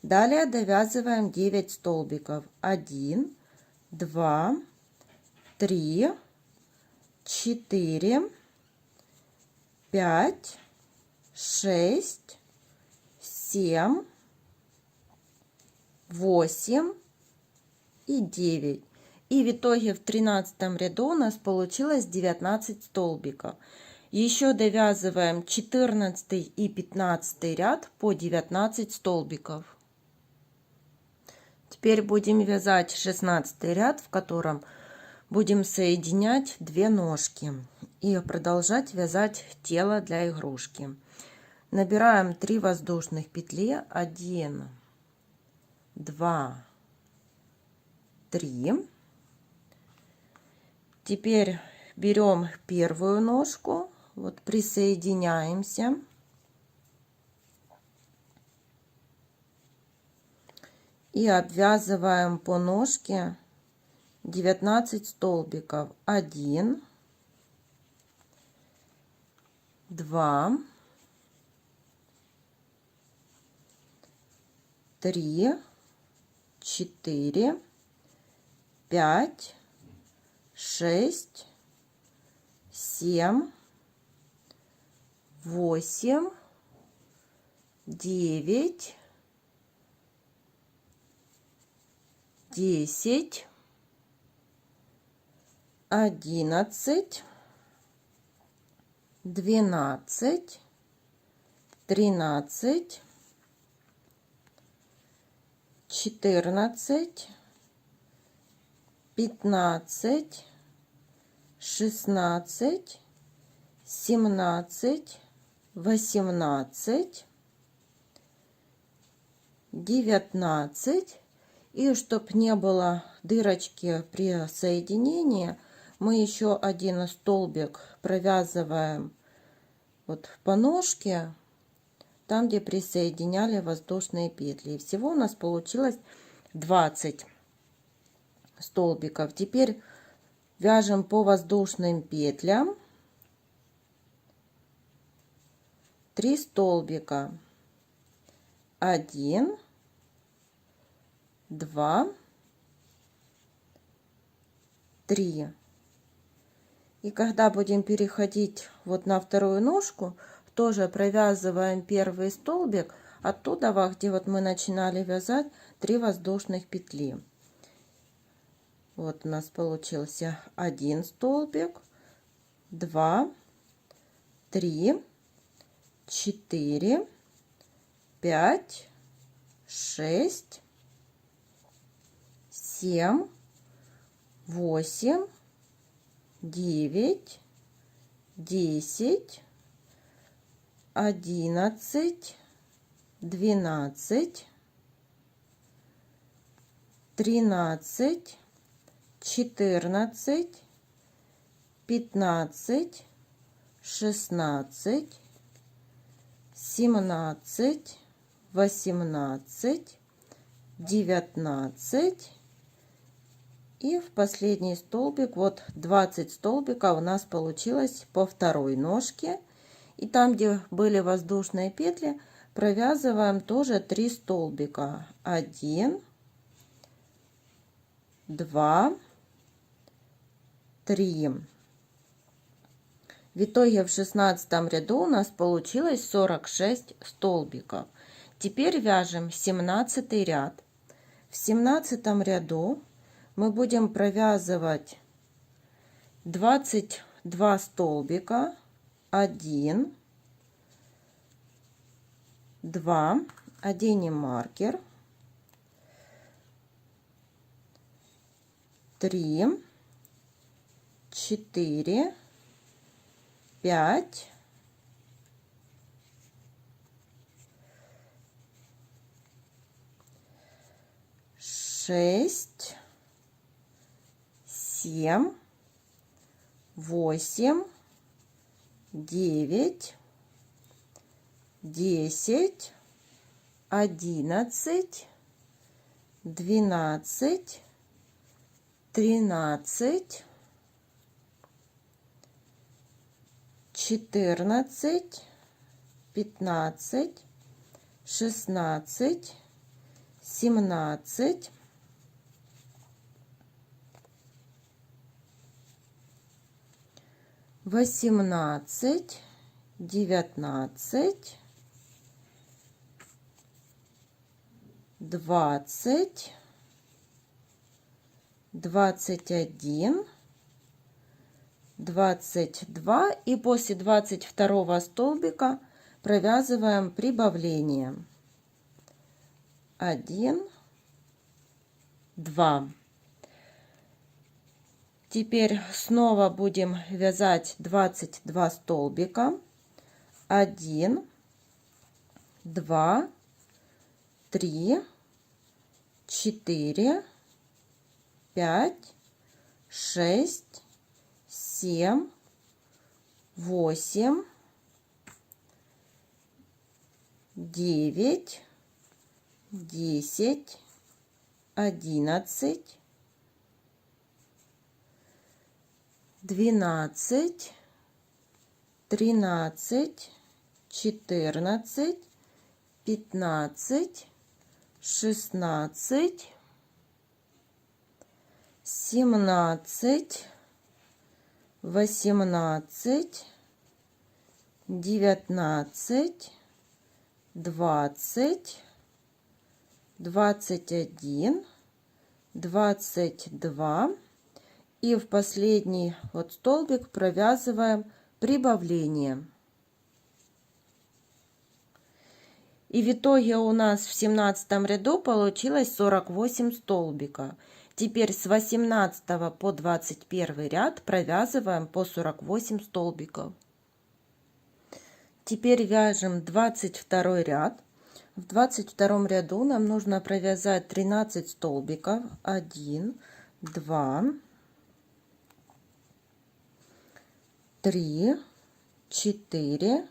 Далее довязываем 9 столбиков. 1, 2, 3, 4, 5, 6, 7, 8 и 9. И в итоге в 13 ряду у нас получилось 19 столбиков. Еще довязываем 14 и 15 ряд по 19 столбиков. Теперь будем вязать 16 ряд, в котором будем соединять 2 ножки и продолжать вязать тело для игрушки. Набираем 3 воздушных петли. 1, 2, 3. Теперь берем первую ножку, вот присоединяемся. И обвязываем по ножке 19 столбиков. 1, 2, 3, 4, 5, 6, 7, 8, 9, 10, 11, 12, 13, 14, 15, 16, 17, 18, 19. И чтобы не было дырочки при соединении, мы еще один столбик провязываем вот по ножке, там где присоединяли воздушные петли. И всего у нас получилось 20 столбиков. Теперь вяжем по воздушным петлям 3 столбика. 1, 2, 3. И когда будем переходить вот на вторую ножку, тоже провязываем первый столбик, оттуда, где вот мы начинали вязать, 3 воздушных петли. Вот у нас получился 1 столбик, 2, 3, 4, 5, 6, 7, 8, 9, 10, 11, 12, 13, 14, 15, 16, 17, 18, 19. И в последний столбик, вот 20 столбиков у нас получилось по второй ножке. И там, где были воздушные петли, провязываем тоже 3 столбика. 1, 2, 3. В итоге в 16 ряду у нас получилось 46 столбиков. Теперь вяжем 17 ряд. В 17 ряду мы будем провязывать 22 столбика. 1, 2, оденем маркер, 3, 4, 5, 6, 7, 8, 9, 10, 11, 12, 13, 14, 15, 16, 17, 18, 19, 20, 21, 22, и после 22 столбика провязываем прибавление. 1, 2. Теперь снова будем вязать 22 столбика. 1, 2, 3, 4, 5, 6, 7, 8, 9, 10, 11, 12, 13, 14, 15, 16, 17, 18, 19, 20, 21, 22. И в последний вот столбик провязываем прибавление. И в итоге у нас в 17 ряду получилось 48 столбика. Теперь с 18 по 21 ряд провязываем по 48 столбиков. Теперь вяжем 22 ряд. В 22 ряду нам нужно провязать 13 столбиков. 1, 2, 3, 4,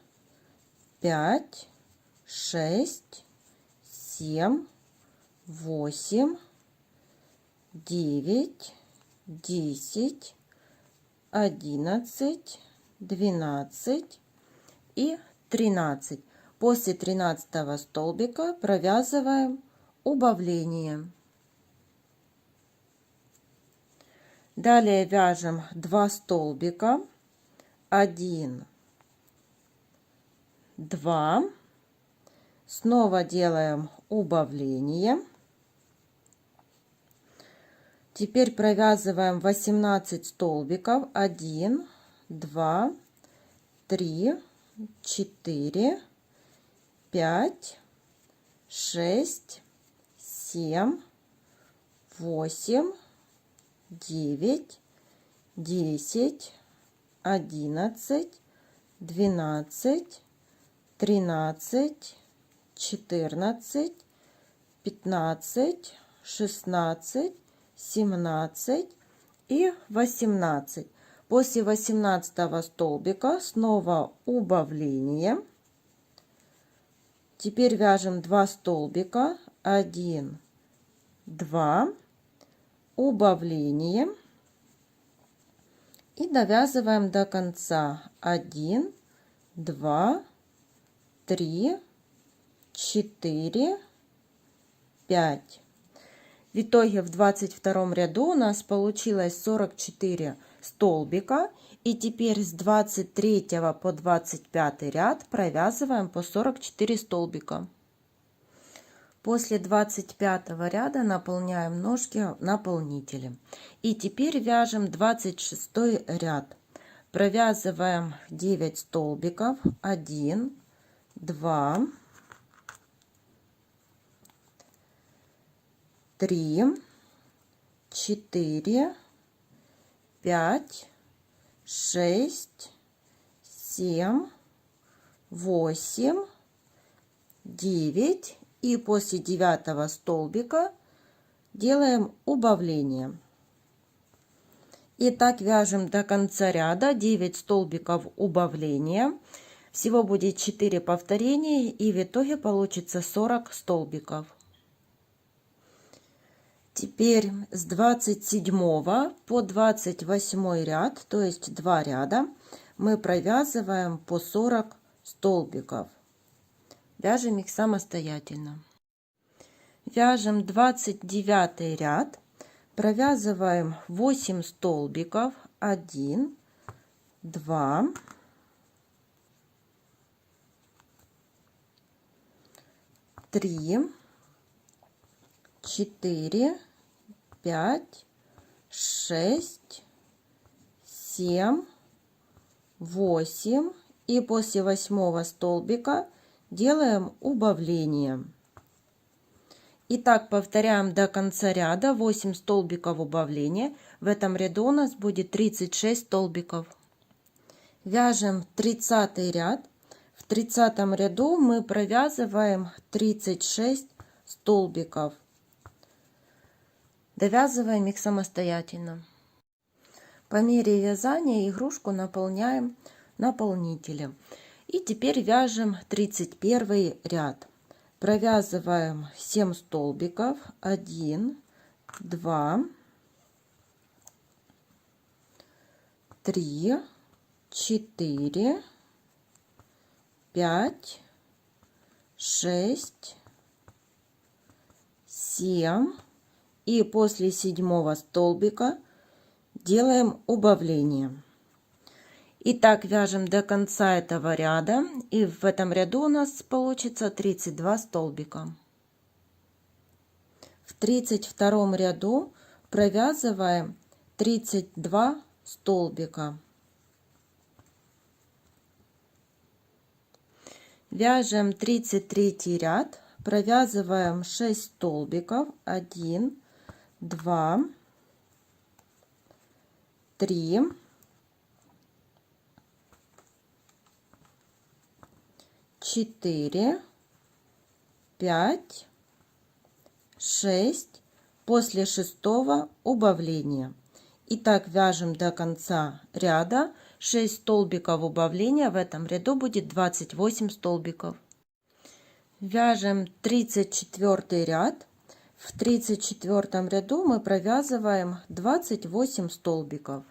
5, 6, 7, 8, 9, 10, 11, 12 и 13. После 13 столбика провязываем убавление. Далее вяжем 2 столбика. 1, 2. Снова делаем убавление. Теперь провязываем 18 столбиков. 1, 2, 3, 4, 5, 6, 7, 8, 9, 10, 11, 12, 13, 14, 15, 16, 17 и 18. После 18 столбика снова убавление. Теперь вяжем 2 столбика. 1, 2, убавление. И довязываем до конца. 1, 2, 3, 4, 5. В итоге в 22 ряду у нас получилось 44 столбика. И теперь с 23 по 25 ряд провязываем по 44 столбика. После 25 ряда наполняем ножки наполнителем. И теперь вяжем 26 ряд. Провязываем 9 столбиков. 1, 2, 3, 4, 5, 6, 7, 8, 9. И после 9 столбика делаем убавление. И так вяжем до конца ряда 9 столбиков убавления. Всего будет 4 повторения, и в итоге получится 40 столбиков. Теперь с 27 по 28 ряд, то есть 2 ряда, мы провязываем по 40 столбиков. Вяжем их самостоятельно. Вяжем 29 ряд, провязываем 8 столбиков, 1, 2, 3, 4, 5, 6, 7, 8, и после 8 столбика делаем убавление. И так повторяем до конца ряда 8 столбиков убавления. В этом ряду у нас будет 36 столбиков. Вяжем 30 ряд. В 30 ряду мы провязываем 36 столбиков. Довязываем их самостоятельно. По мере вязания игрушку наполняем наполнителем. И теперь вяжем 31 ряд. Провязываем 7 столбиков, 1, 2, 3, 4, 5, 6, 7, и после 7 столбика делаем убавление. И так вяжем до конца этого ряда, и в этом ряду у нас получится 32 столбика. В 32 ряду провязываем 32 столбика. Вяжем 33 ряд, провязываем 6 столбиков, 1, 2, 3, 4, 5, 6, после 6 убавления. И так вяжем до конца ряда. 6 столбиков убавления, в этом ряду будет 28 столбиков. Вяжем 34 ряд. В 34 ряду мы провязываем 28 столбиков.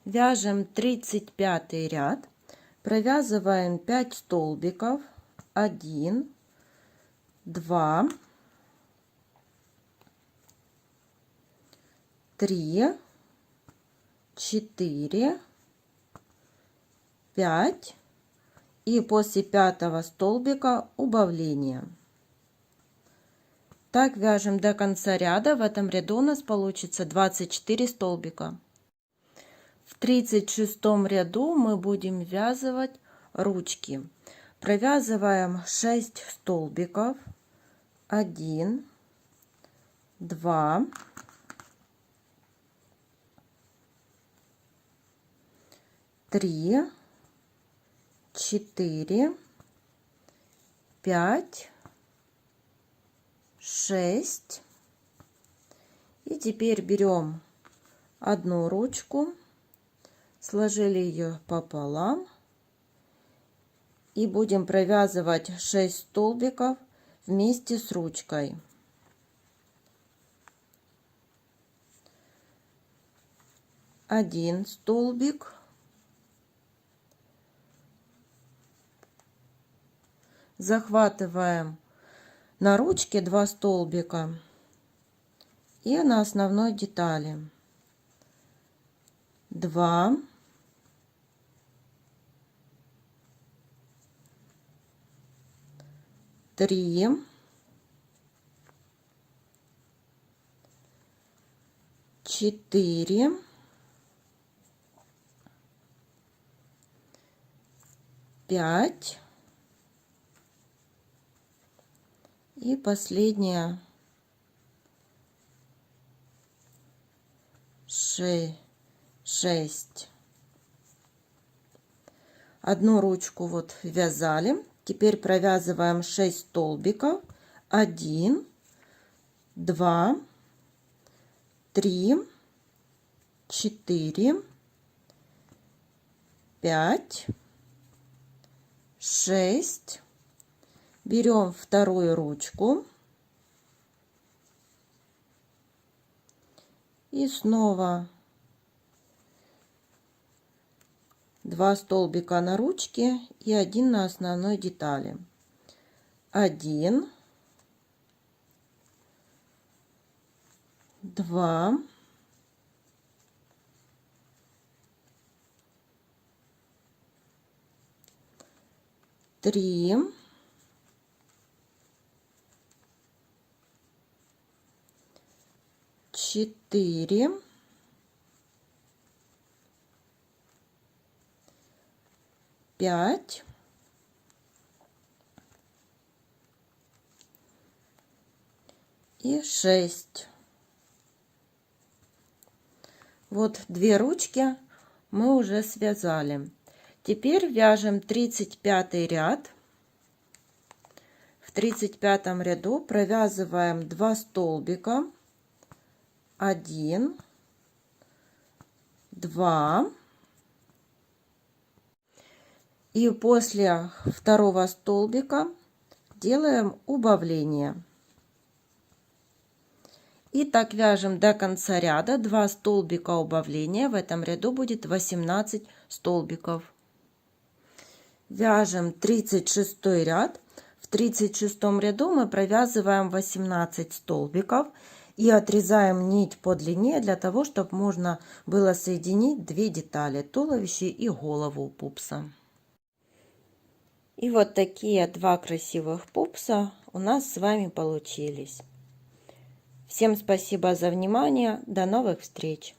Вяжем 35 ряд. Провязываем 5 столбиков, 1, 2, 3, 4, 5, и после 5 столбика убавление. Так вяжем до конца ряда. В этом ряду у нас получится 24 столбика. В 36 ряду мы будем вязывать ручки. Провязываем 6 столбиков, 1, 2, 3, 4, 5, 6. И теперь берем одну ручку, сложили ее пополам и будем провязывать 6 столбиков вместе с ручкой. Один столбик, захватываем на ручке 2 столбика и на основной детали 2, 3, 4, 5 и последняя 6. Одну ручку вот вязали. Теперь провязываем 6 столбиков. 1, 2, 3, 4, 5, 6. Берем вторую ручку и снова 2 столбика на ручке и 1 на основной детали. 1, 2, 3, 4, 5, и 6. Вот 2 ручки мы уже связали. Теперь вяжем 35 ряд. В 35 ряду провязываем 2 столбика. 1, 2. И после второго столбика делаем убавление. И так вяжем до конца ряда. 2 столбика убавления. В этом ряду будет 18 столбиков. Вяжем 36 ряд. В 36 ряду мы провязываем 18 столбиков и отрезаем нить по длине для того, чтобы можно было соединить 2 детали: туловище и голову пупса. И вот такие 2 красивых пупса у нас с вами получились. Всем спасибо за внимание. До новых встреч!